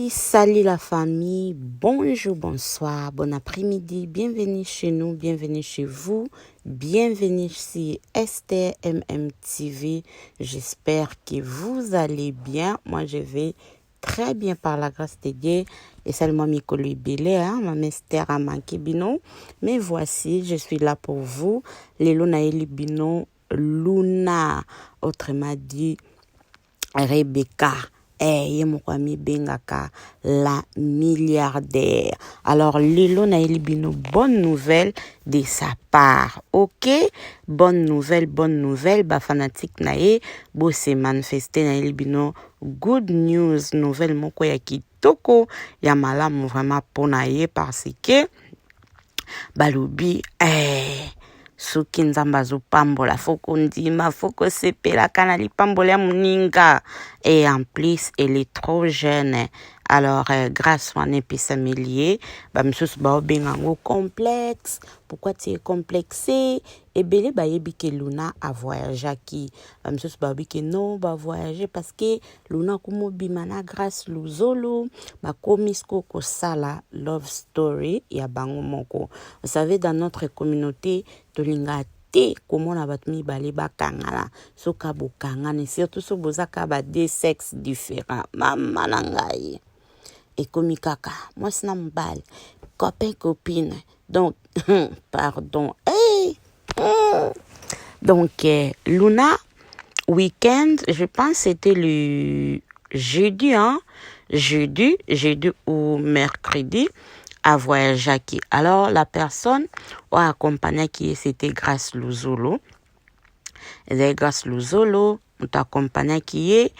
Salut la famille, bonjour, bonsoir, bon après-midi, bienvenue chez nous, bienvenue chez vous, bienvenue sur STMM TV. J'espère que vous allez bien. Moi je vais très bien par la grâce de Dieu. Et seulement Mikolo Belé, ma mère a manqué bino. Mais voici, je suis là pour vous. Les Lunaeli bino Luna, autrement dit Rebecca. Ye mokwami bengaka la milliardaire. Alors Lilo na elibino bonne nouvelle de sa part. OK? Bonne nouvelle. Ba fanatique na ye bo se manifester na elibino good news, nouvelle moko ya kitoko ya malamu vraiment pona ye parce que balobi soki nzambe azopambola foko ndima foko sepela kana lipambola ya moninga. Et en plus elle est trop jeune. Alors grâce wana epesa melie bamisusu baobengango complexe. Pourquoi tu es complexé? Ebele bayebi ke Luna a voyageaki. Bamisusu baobi ke non ba voyager parce que Luna kumobima na grâce luzolo bakomisko kosala love story ya bango moko. Vous savez, dans notre communauté tolinga te komona bato mibale bakangana soka bokangana surtout so bozaka ba deux sexes différents. Mama na ngai ekomi kaka mwasi na mobali copain copine donc pardon donc Luna week-end, je pense c'était le jeudi ou mercredi à voyageaki. Alors la personne ou accompagné qui c'était Grâce Luzolo. Et Grâce Luzolo, on t'accompagne qui est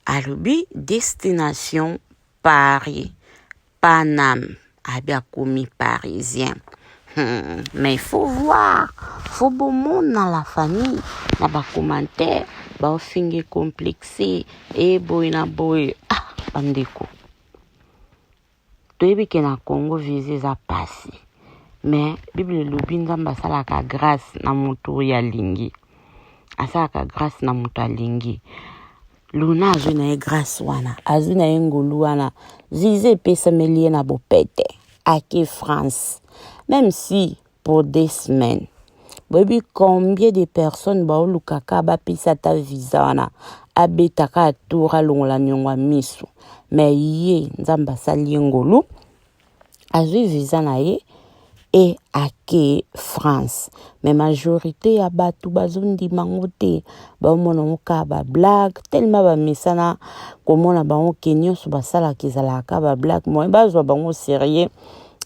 à l'obi destination Paris, Paname, bien commis parisien. Mais il faut voir, faut beau monde dans la famille, dans les commentaires, bah fingi complexé et boy na boy bandeko. Toyebi ke na Congo vise za pasi. Mais Bible lobi nzambe asalaka grâce na moto ya lingi. Asalaka grâce na moto ya lingi. Luna azwi na ye grâce wana, azwi na ye ngolu wana, zize epesa melie na bopete, ake France. Même si pour des semaines, boyebi combien de personnes baolukaka bapesa ta visa wana, abetaka atura longola nyongwa miso. Mais ye nzamba sali ngolu azwi visa na ye et ake France. Mais majorité ya batu bazondi mangote ba mona moka ba blague tellement ba mesana komona ba on kenyo so basala kezala ka ba blague moi bazwa bango sérieux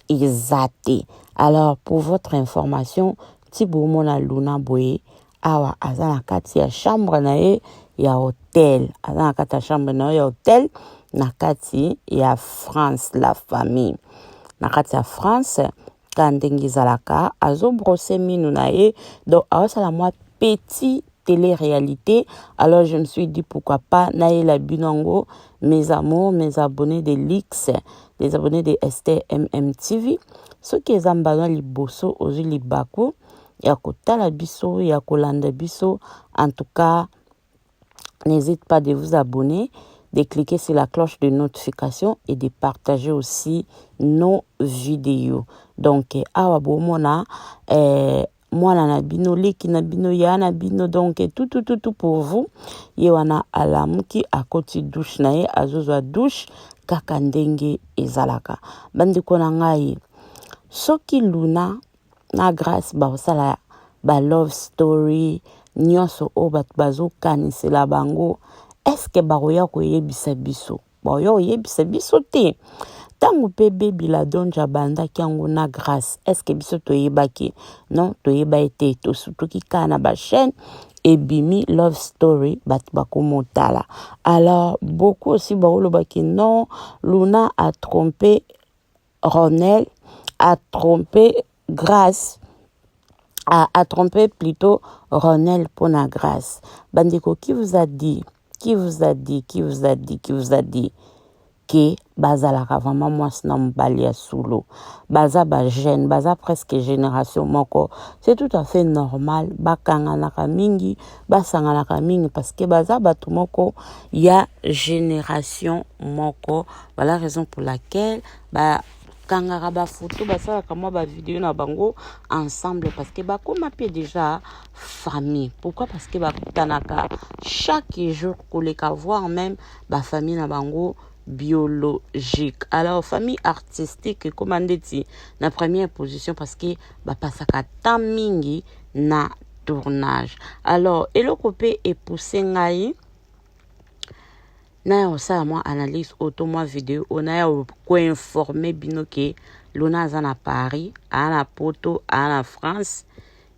izate. Alors pour votre information, tibo mona Luna boye awa azana kati ya chambre na ye ya hotel, azana kati ya chambre na ye ya hotel na kati ya France, la famille na kati ya France kandengi zalaka azo brosser minu na ye. Donc awasala moi petit télé-réalité. Alors je me suis dit pourquoi pas naye la binango mes amours, mes abonnés de Lix, les abonnés de STMM TV, ceux qui zambana liboso ozu libaku ya kotala biso ya kolanda biso. En tout cas, n'hésite pas de vous abonner, de cliquer sur la cloche de notification et de partager aussi nos vidéos. Donc awa bomona mwana na bino liki na bino ya na bino, donc tout pour vous. Yewana alamuki akoti douche na ye azozwa douche kaka ndenge ezalaka. Bandeko na ngai, soki Luna na Grâce baosala ba love story nyonso o bat bazo kanisela bango, est-ce que baroya koyebisa biso? Baroya koyebisa biso te. Tango pe baby la donja banda kiango na Grâce, est-ce que biso toyebaki? Non, toyeba ete to surtout ki kana ba chaîne ebimi love story bat bakomotala. Alors beaucoup aussi baolobaki non, Luna a trompé Ronel, a trompé Grâce, a trompé plutôt Ronel pour la Grâce. Bandeko, qui vous a dit? que bazalaka vraiment mwasi na mobali ya solo baza jeune baza presque génération moko c'est tout à fait normal bakanganaka mingi basanganaka mingi parce que baza bato moko ya génération moko. Voilà raison pour laquelle kangaka ba photo basalaka mwa ba vidéo na bango ensemble parce que bakoma pe déjà famille. Pourquoi? Parce que bakutanaka chaque jour koleka voir même ba famille na bango biologique. Alors famille artistique comme andeti na première position parce que bapasaka temps mingi na tournage. Alors eloko pe epoussé ngai na osala mwa analyse auto mwa vidéo on a ko informer bino ke Luna aza na Paris ana poto ana France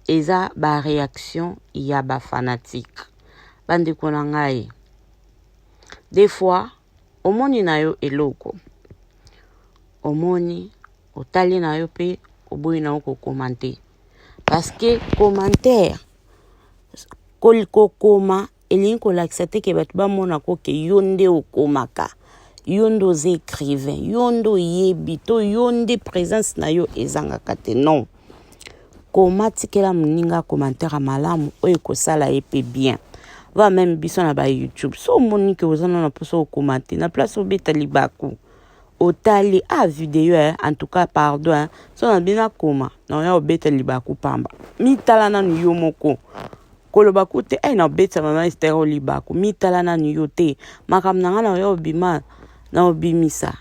eza ba réaction ya ba fanatique bande kona ngai des fois omoni na yo eloko omoni otali na yo pe oboyi na ko commenter parce que commentaire koliko koma elingi kolakisa te ke bato bamona ko ke yo nde okomaka yo nde oza écrivain yo nde oyebi to yo nde présence na yo ezangaka te non koma tikela moninga commentaire malamu oyo ekosala ye pe bien va même biso na ba YouTube so omoni ke ozana na poso okomante na place obeta libaku otali vidéo en tout cas pardon so na bina koma na ya obeta libaku pamba mitala na yo moko koloba kute na obeta mama estero libaku mitala na yo te makam na ngana ya obima na obimisa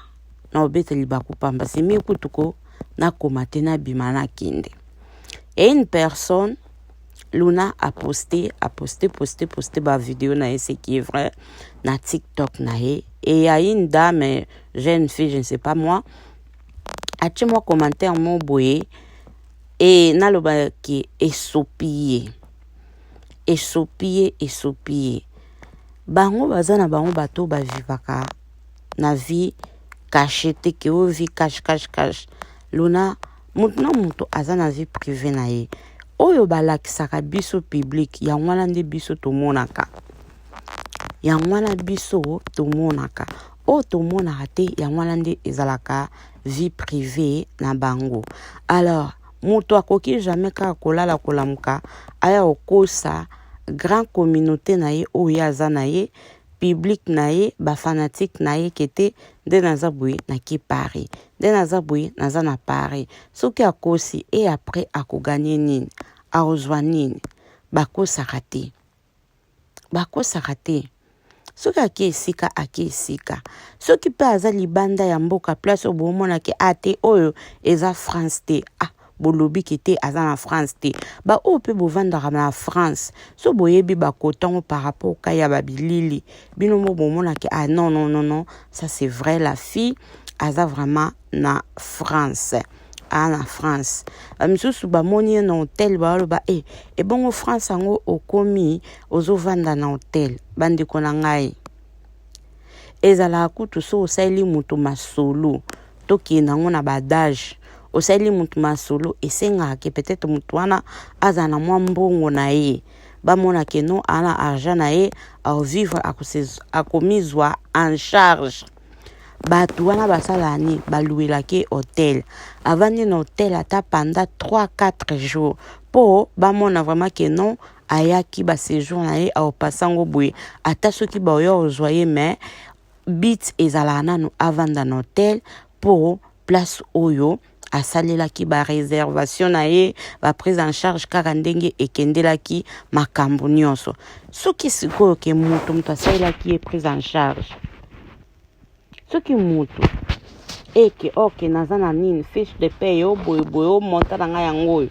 na obeta libaku pamba c'est mieux kutuko na komate na bima na kinde. Et une personne Luna a posté ba vidéo na ce qui est vrai na TikTok na et il y a une dame jeune fille je ne sais pas moi a tu moi commentaire mon boye et na loba qui esopie bango bazana bango bato ba vivaka na vie cachette que o vie cache Luna mutu azana vie privée na ye oyo balakisaka biso public ya ngwana nde biso tomonaka o tomonaka te ya ngwana nde ezalaka vie privée na bango. Alors mutu akoki jamais kaka kolala kolamuka aya okosa grand communauté na ye oyo aza na ye public na ye ba fanatique na ye kete nde naza boye na ki Paris nde naza boye naza na Paris soki akosi et après akoganye nini aozwa nini bakosaka te soki ake esika soki pe aza libanda ya mboka place obomona ke ate oyo eza France te bolobi kete aza na France te ba o pe bovandaka na France so boyebi bakotango par rapport ka ya babilili bino mo bomona ke non ça c'est vrai la fille aza vraiment na France na France misusu bamoni na hotel baloba bongo France ango okomi ozovanda na hotel bandeko na ngai ezala kutu so osali mutu masolo toki nango na badage osali mutu masolo esenga ke peut-être mutu wana aza na mwa mbongo na ye bamona ke no ana argent na ye au vivre akomizwa en charge bato wana basala ni baluelaki hotel avandi na hotel ata pendant 3-4 jours po bamona vraiment que non ayaki ba séjour na ye au pasango boye ata soki baoyo ozwa ye mais bit ezala nanu avanda na hotel po place oyo asalelaki ba réservation na ye ba prise en charge kaka ndenge ekendelaki makambo nyonso soki sikoyo ke mutu asalelaki ye prise en charge soki mutu eke oke naza na nini fiche de paye boye monta na ngai yango oyo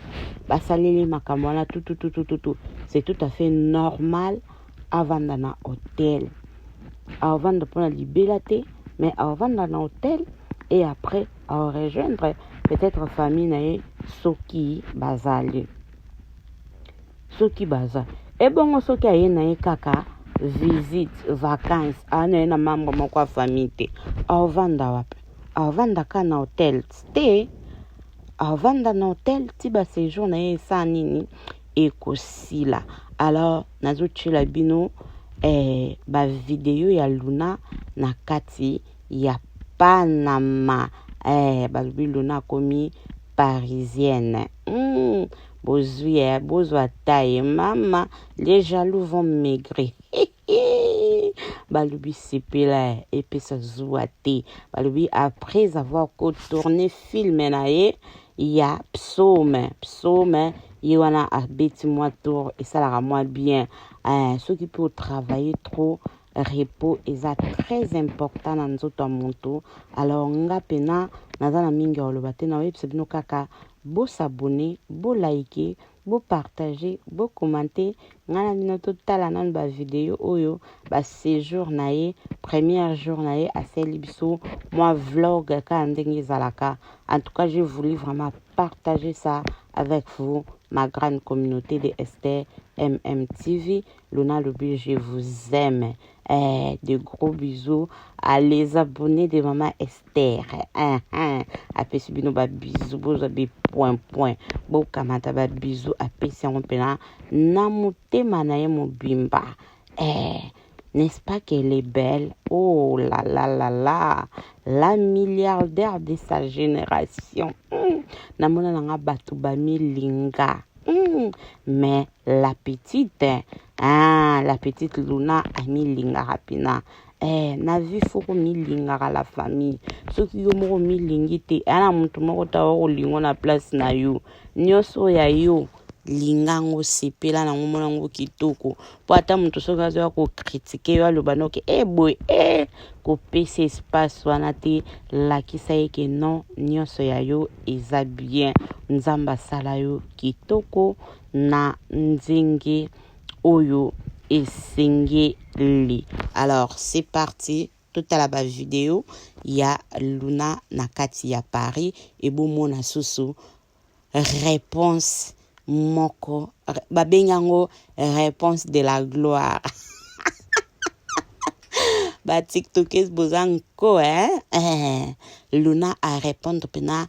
basaleli makambo wana tout c'est tout à fait normal avanda na hotel avanda mpona libela te mais avanda na hotel et après à rejoindre peut-être famille na ye soki bazali et bongo soki aye na ye kaka visite vacances ana na mambo moko ya famille te avanda wapi avanda ka na hotel te avanda na hotel ti ba séjour na ye sa nini ekosila. Alors nazotiela bino ba video ya Luna na kati ya Panama. Balobi Luna komi parisienne. Bozwa taille, maman, les jaloux vont maigrir. Balobi sepela et puis ça zouate. Balobi après avoir tourné film nae, il y a psaume, Yoana a bêti moi tour et ça la moi bien. Ceux qui peuvent travailler trop, repos est très important dans notre monde. Alors nga pena nazana mingi olobate na website no kaka beau s'abonner, beau liker, beau partager, beau commenter. Ngana bino totala nan ba vidéo oyo ba séjour nae, premier jour nae à Celibiso, moi vlog ka ndenge zalaka. En tout cas, j'ai voulu vraiment partager ça avec vous, ma grande communauté de Esther MMTV. Luna Lobi, je vous aime. De gros bisous à les abonnés de Maman Esther. Après subino ba bisous, bozo bi point. Bo kamata ba bisous après si on pena na motema na ye mobimba. N'est-ce pas qu'elle est belle? Oh là là là là, la milliardaire de sa génération. Namona nanga batu ba milinga. Mais la petite, la petite Luna a milinga rapina. Na vie foko milinga la famille. Ceux qui ont milingi te, ana muntu moko ta o lingo na place na yo. Nyoso ya yo. Lingango sepela na ngomona ngo kitoko po ata muntu soka zo ko critiquer yo lobano ke boy ko pese espace wana te lakisa yeke non nyonso ya yo eza bien nzamba sala yo kitoko na nzingi oyo esengeli. Alors c'est parti. Toute la bas vidéo il y a Luna nakati ya Paris et bomona susu réponse moko babengango réponse de la gloire. Ba tiktokers bozanko Luna a répondre pena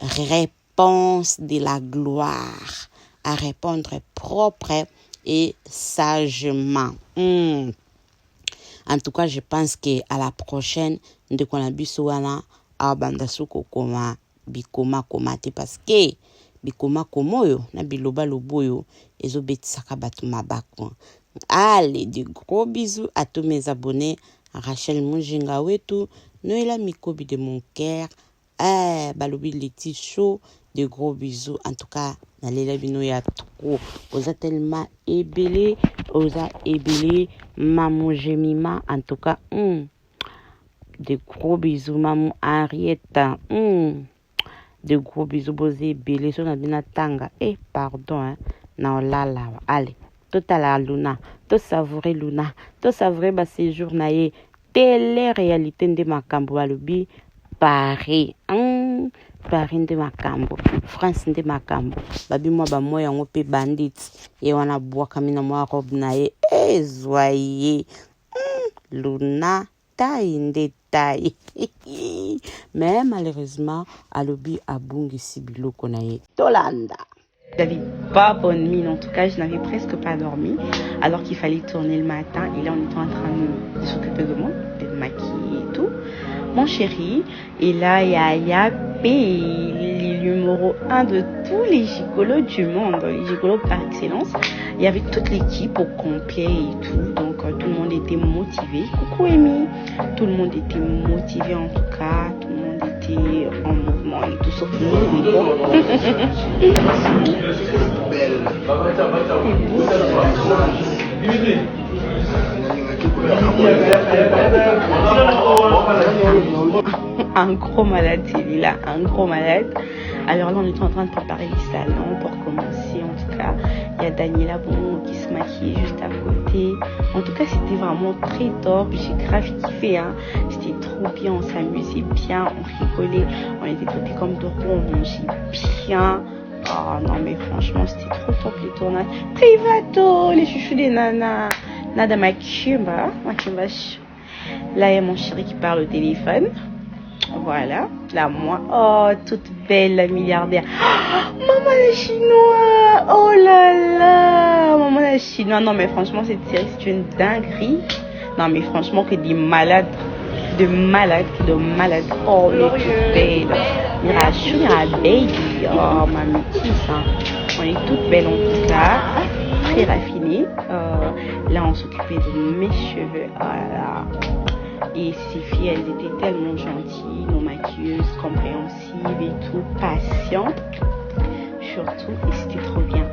réponse de la gloire, à répondre propre et sagement. En tout cas, je pense que à la prochaine de kona biso wana abanda suko koma bikoma komate parce que bikoma komoyo na biloba loboyo ezobetisaka batu mabako. Allez, de gros bisous à tous mes abonnés. Rachel Mujinga wetu, Noëlla Mikobi de mon cœur, Balobi Leti Show, de gros bisous. En tout cas, Nalela Bino ya trop. Oza tellement ébélé, oza ébélé, Mamou Jemima. En tout cas, de gros bisous, Mamou Henriette. De gros bisous, Bosé Bélé, son abina tanga. Pardon, na lala. Allez, tout à la Luna, tout savourer Luna, tout savourer ba séjour naé, télé-réalité de Makambo, Balobi, Paris, Paris de Makambo, France de Makambo, babi moi ba moi yango pe bandit, et wana bois kamina moi robe naé, zoyé, Luna, taille de taille. Mais malheureusement, Alobi a bungi sibilo konaye. Tolanda. J'avais pas bonne mine, en tout cas, je n'avais presque pas dormi, alors qu'il fallait tourner le matin. Et là, on était en train de s'occuper de moi, de me maquiller et tout. Mon chéri, et là, Yaya P, le numéro 1 de tous les gigolos du monde, les gigolos par excellence. Il y avait toute l'équipe au complet et tout, donc tout le monde était motivé. Coucou Amy, tout le monde était motivé en tout cas, tout le monde était en mouvement et tout, sauf nous. Un gros malade, c'est là, un gros malade. Alors là, on était en train de préparer les salons pour commencer. En tout cas, il y a Daniela Bon qui se maquillait juste à côté. En tout cas, c'était vraiment très top. J'ai grave kiffé. C'était trop bien. On s'amusait bien. On rigolait. On était traités comme de roux. On mangeait bien. Oh non, mais franchement, c'était trop top les tournages. Privato, les chouchous des nanas. Nada Makimba. Là, il y a mon chéri qui parle au téléphone. Voilà, là moi, oh toute belle la milliardaire. Oh, maman la chinois, oh là là, maman la chinois. Non mais franchement cette série c'est une dinguerie. Non mais franchement que des malades. de malade, oh mais tu es belle, mira chou, mira baby, oh ma métisse, hein. On est toutes belles en tout cas, très raffinées. Là on s'occupait de mes cheveux, oh là là. Et ces filles, elles étaient tellement gentilles, nos maquilleuses, compréhensives et tout, patientes, surtout, et c'était trop bien.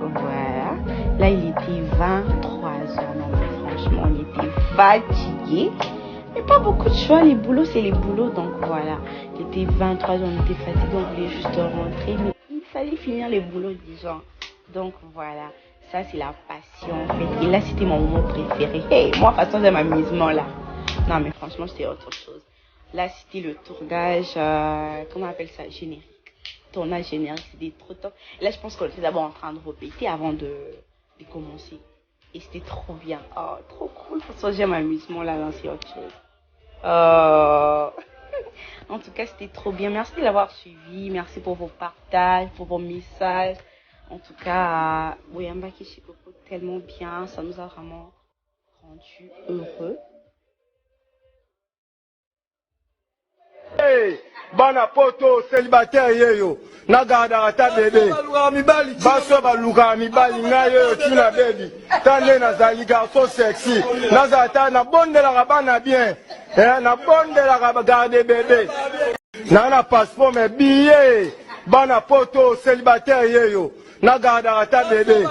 Voilà. Là, il était 23h. Non, mais franchement, on était fatigués. Mais pas beaucoup de choix. Les boulots, c'est les boulots. Donc voilà. Il était 23h, on était fatigués. On voulait juste rentrer. Mais il fallait finir les boulots, disons. Donc voilà. Ça, c'est la passion, en fait. Et là, c'était mon moment préféré. Hey, moi, façon de m'amusement, là. Non, mais franchement, c'était autre chose. Là, c'était le tournage, comment on appelle ça, générique. Tournage générique, c'était trop top. Et là, je pense qu'on était d'abord en train de répéter avant de commencer. Et c'était trop bien. Oh, trop cool. De toute façon, j'aime l'amusement, là, non, c'est autre chose. En tout cas, c'était trop bien. Merci de l'avoir suivi. Merci pour vos partages, pour vos messages. En tout cas, Boyamba Kishikoko, tellement bien. Ça nous a vraiment rendu heureux. Hey, bana poto célibataire yeyo nagadaka ta bebe baso baluka mibali ngai yeyo tina bebi tande nazali garçon sexy nazata na bondelaka bana bien na bondelaka garde bebe na passeport me billet bana poto célibataire yeyo nagadaka ta bebe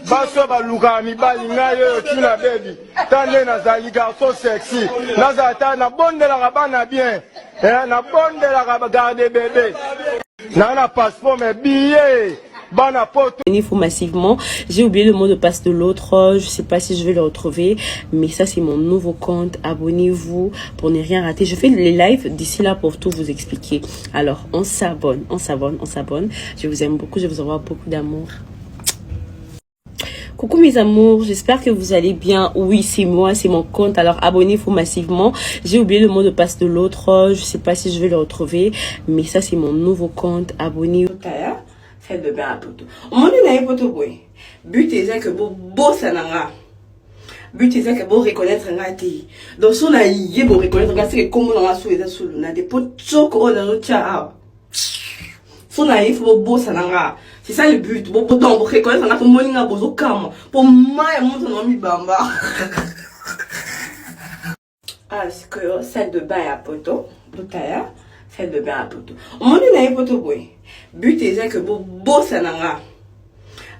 baso baluka mibali ngai yeyo tina bebi tande nazali garçon sexy nazata na bondelaka bana bien na bondelaka garde bébé na passeport mes billets bana poto. Il faut massivement. J'ai oublié le mot de passe de l'autre. Je sais pas si je vais le retrouver, mais ça c'est mon nouveau compte. Abonnez-vous pour ne rien rater. Je fais les lives d'ici là pour tout vous expliquer. Alors on s'abonne, on s'abonne, on s'abonne. Je vous aime beaucoup, je vous envoie beaucoup d'amour. Coucou mes amours, j'espère que vous allez bien. Oui, c'est moi, c'est mon compte. Alors abonnez-vous massivement. J'ai oublié le mot de passe de l'autre. Je sais pas si je vais le retrouver, mais ça c'est mon nouveau compte. Abonnez-vous. Faites de bien à poto. Au moment où vous poto boy, but est que vous bossez nanga. But est que vous reconnaître ngati. Donc si on a yé vous reconnaître ngati c'est comme on a sous les sous na des potos qu'on a notre chat. Si on a yé vous bossez nanga. C'est ça le but. Bon, pour reconnaître, on a comme moninga bozo calme. Pour moi, et mon ton ami bamba. Ah, c'est que celle de bain à poto. Bouteille, celle de bain à poto. Au moment où on a poto boy. But est que vous bossez nanga.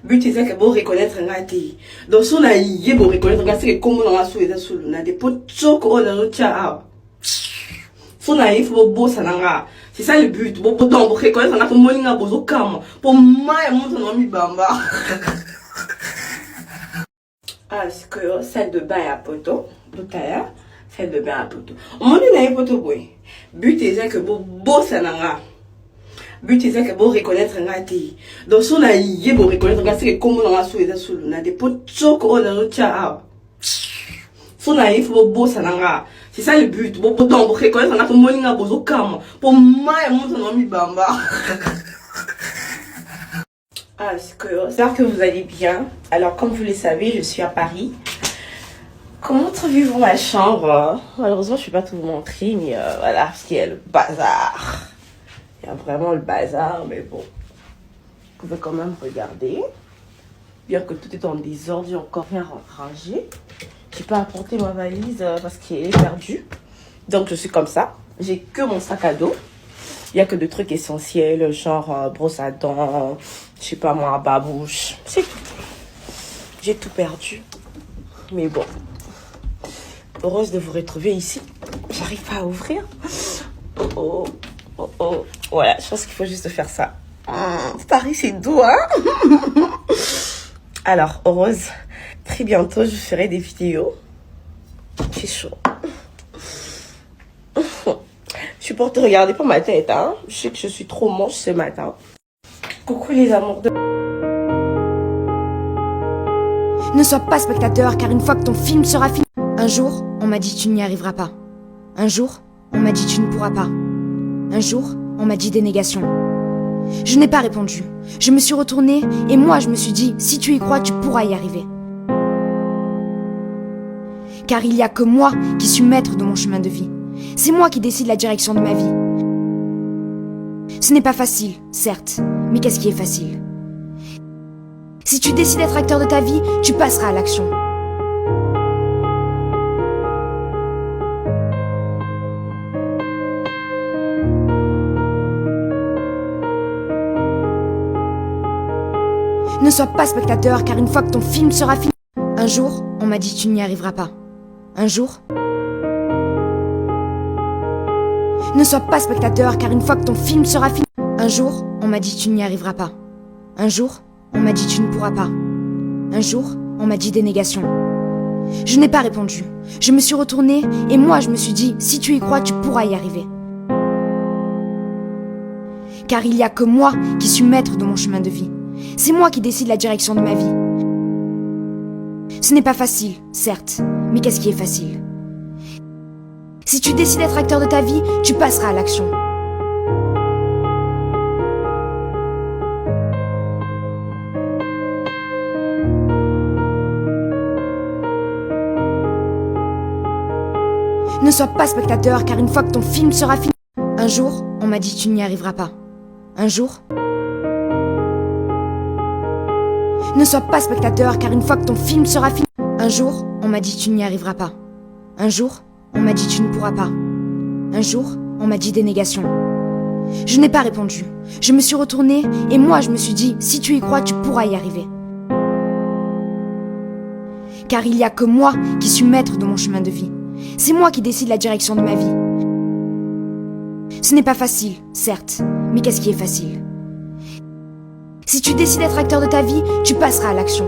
But est que vous reconnaître ngati. Donc si on a yé vous reconnaître ngati c'est comme on a sous les sous na des potos qu'on a notre chat. Si on a yé vous bossez nanga. C'est ça le but. Bon, pour reconnaître, on a comme moninga bozo calme. Pour moi, et mon ton ami bamba. Ah, c'est que celle de bain à poto. Bouteille, celle de bain à poto. Au moment où on a poto boy. But est que vous bossez nanga. But est que vous reconnaître ngati. Donc si on a yé vous reconnaître ngati c'est comme on a sous les sous na des potos qu'on a notre chat. Si on a yé vous bossez nanga. C'est ça le but. Bon, pour reconnaître, on a comme moninga bozo calme. Pour moi, et mon ton ami bamba. Ah, c'est que j'espère que vous allez bien. Alors, comme vous le savez, je suis à Paris. Comment trouvez-vous ma chambre? Malheureusement, je ne vais pas tout vous montrer, mais voilà, parce qu'il y a le bazar. Il y a vraiment le bazar, mais bon. Vous pouvez quand même regarder. Bien que tout est en désordre, j'ai encore rien rangé. J'ai pas apporté ma valise parce qu'elle est perdue. Donc je suis comme ça. J'ai que mon sac à dos. Il n'y a que des trucs essentiels, genre brosse à dents, je sais pas moi, babouche. C'est tout. J'ai tout perdu. Mais bon. Heureuse de vous retrouver ici. J'arrive pas à ouvrir. Oh oh. Oh oh. Voilà, je pense qu'il faut juste faire ça. Paris c'est doux, hein. Alors, Rose, très bientôt, je ferai des vidéos. C'est chaud. Je suis pour te regarder pour ma tête, hein. Je sais que je suis trop moche ce matin. Coucou les amours de... Ne sois pas spectateur, car une fois que ton film sera fini... Un jour, on m'a dit tu n'y arriveras pas. Un jour, on m'a dit tu ne pourras pas. Un jour, on m'a dit dénégation. Je n'ai pas répondu. Je me suis retournée et moi je me suis dit, si tu y crois, tu pourras y arriver. Car il n'y a que moi qui suis maître de mon chemin de vie. C'est moi qui décide la direction de ma vie. Ce n'est pas facile, certes, mais qu'est-ce qui est facile? Si tu décides d'être acteur de ta vie, tu passeras à l'action. Ne sois pas spectateur, car une fois que ton film sera fini... Un jour, on m'a dit tu n'y arriveras pas. Un jour... Ne sois pas spectateur, car une fois que ton film sera fini... Un jour, on m'a dit tu n'y arriveras pas. Un jour, on m'a dit tu ne pourras pas. Un jour, on m'a dit des négations. Je n'ai pas répondu. Je me suis retournée et moi je me suis dit, si tu y crois, tu pourras y arriver. Car il n'y a que moi qui suis maître de mon chemin de vie. C'est moi qui décide la direction de ma vie. Ce n'est pas facile, certes, mais qu'est-ce qui est facile? Si tu décides d'être acteur de ta vie, tu passeras à l'action. Ne sois pas spectateur, car une fois que ton film sera fini... Un jour, on m'a dit tu n'y arriveras pas. Un jour... Ne sois pas spectateur, car une fois que ton film sera fini... Un jour, on m'a dit tu n'y arriveras pas. Un jour, on m'a dit tu ne pourras pas. Un jour, on m'a dit des négations. Je n'ai pas répondu. Je me suis retournée et moi je me suis dit, si tu y crois, tu pourras y arriver. Car il n'y a que moi qui suis maître de mon chemin de vie. C'est moi qui décide la direction de ma vie. Ce n'est pas facile, certes, mais qu'est-ce qui est facile? Si tu décides d'être acteur de ta vie, tu passeras à l'action.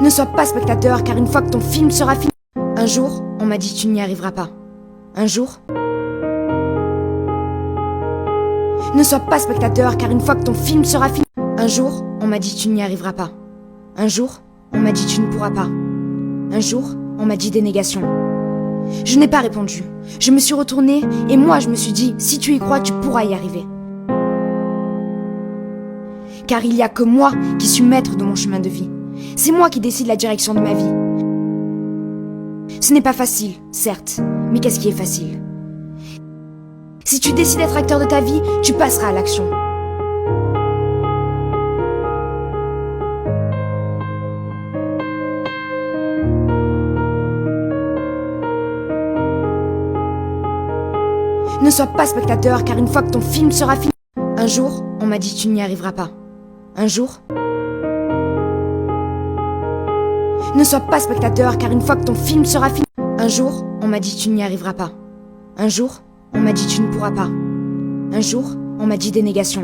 Ne sois pas spectateur, car une fois que ton film sera fini... Un jour, on m'a dit tu n'y arriveras pas. Un jour... Ne sois pas spectateur, car une fois que ton film sera fini... Un jour, on m'a dit tu n'y arriveras pas. Un jour, on m'a dit tu ne pourras pas. Un jour, on m'a dit des négations. Je n'ai pas répondu. Je me suis retournée et moi je me suis dit, si tu y crois, tu pourras y arriver. Car il n'y a que moi qui suis maître de mon chemin de vie. C'est moi qui décide la direction de ma vie. Ce n'est pas facile, certes, mais qu'est-ce qui est facile? Si tu décides d'être acteur de ta vie, tu passeras à l'action. Ne sois pas spectateur, car une fois que ton film sera fini... Un jour, on m'a dit tu n'y arriveras pas. Un jour... Ne sois pas spectateur, car une fois que ton film sera fini... Un jour, on m'a dit tu n'y arriveras pas. Un jour, on m'a dit tu ne pourras pas. Un jour, on m'a dit des négations.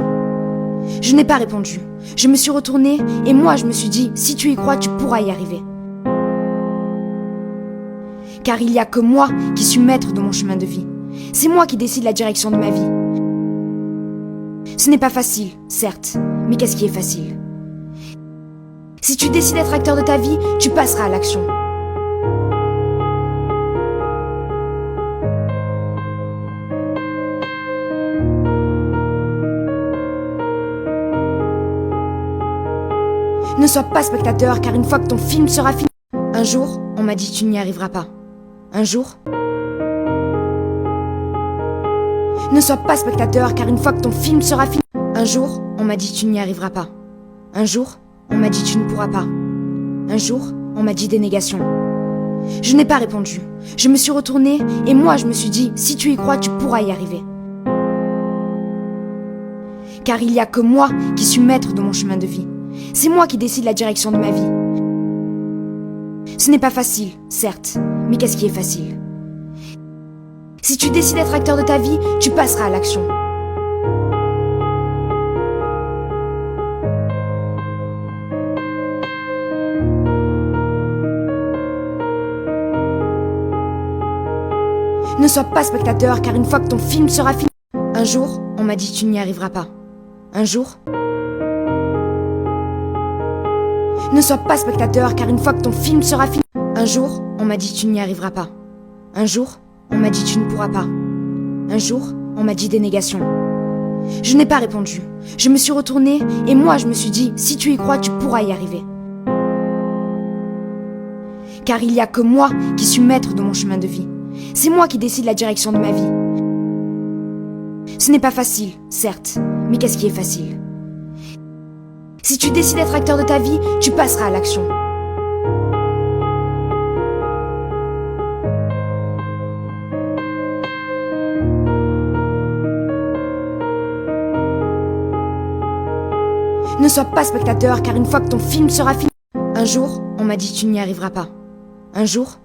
Je n'ai pas répondu. Je me suis retournée et moi je me suis dit, si tu y crois, tu pourras y arriver. Car il n'y a que moi qui suis maître de mon chemin de vie. C'est moi qui décide la direction de ma vie. Ce n'est pas facile, certes, mais qu'est-ce qui est facile? Si tu décides d'être acteur de ta vie, tu passeras à l'action. Ne sois pas spectateur, car une fois que ton film sera fini... Un jour, on m'a dit tu n'y arriveras pas. Un jour... Ne sois pas spectateur, car une fois que ton film sera fini... Un jour, on m'a dit tu n'y arriveras pas. Un jour, on m'a dit tu ne pourras pas. Un jour, on m'a dit des négations. Je n'ai pas répondu. Je me suis retournée et moi je me suis dit, si tu y crois, tu pourras y arriver. Car il n'y a que moi qui suis maître de mon chemin de vie. C'est moi qui décide la direction de ma vie. Ce n'est pas facile, certes, mais qu'est-ce qui est facile? Si tu décides d'être acteur de ta vie, tu passeras à l'action. Ne sois pas spectateur, car une fois que ton film sera fini... Un jour, on m'a dit tu n'y arriveras pas. Un jour... Ne sois pas spectateur, car une fois que ton film sera fini... Un jour, on m'a dit tu n'y arriveras pas. Un jour, on m'a dit tu ne pourras pas. Un jour, on m'a dit dénégation. Je n'ai pas répondu. Je me suis retournée et moi je me suis dit, si tu y crois, tu pourras y arriver. Car il n'y a que moi qui suis maître de mon chemin de vie. C'est moi qui décide la direction de ma vie. Ce n'est pas facile, certes, mais qu'est-ce qui est facile? Si tu décides d'être acteur de ta vie, tu passeras à l'action. Ne sois pas spectateur, car une fois que ton film sera fini... Un jour, on m'a dit tu n'y arriveras pas. Un jour,